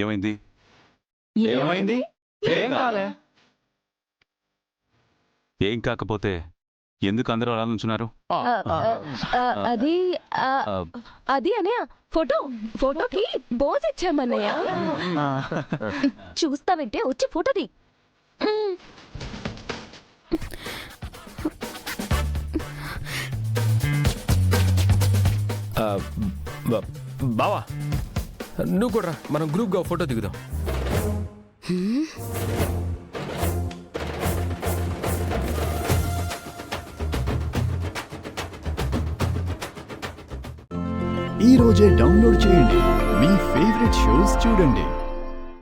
ఏమైంది? ఏమైంది? ఏం కాలే. ఏం కాకపోతే ఎందుకు అందరూ అలా నుంచున్నారు? అది అది అన్నయ్య ఫోటోకి పోజ్ ఇచ్చామన్నయ్య. చూస్తావంటే వచ్చి ఫోటోది. బావా నువ్వు కూడా మనం గ్రూప్గా ఫోటో దిగుదాం. ఈ రోజే డౌన్లోడ్ చేయండి, మీ ఫేవరెట్ షోస్ చూడండి.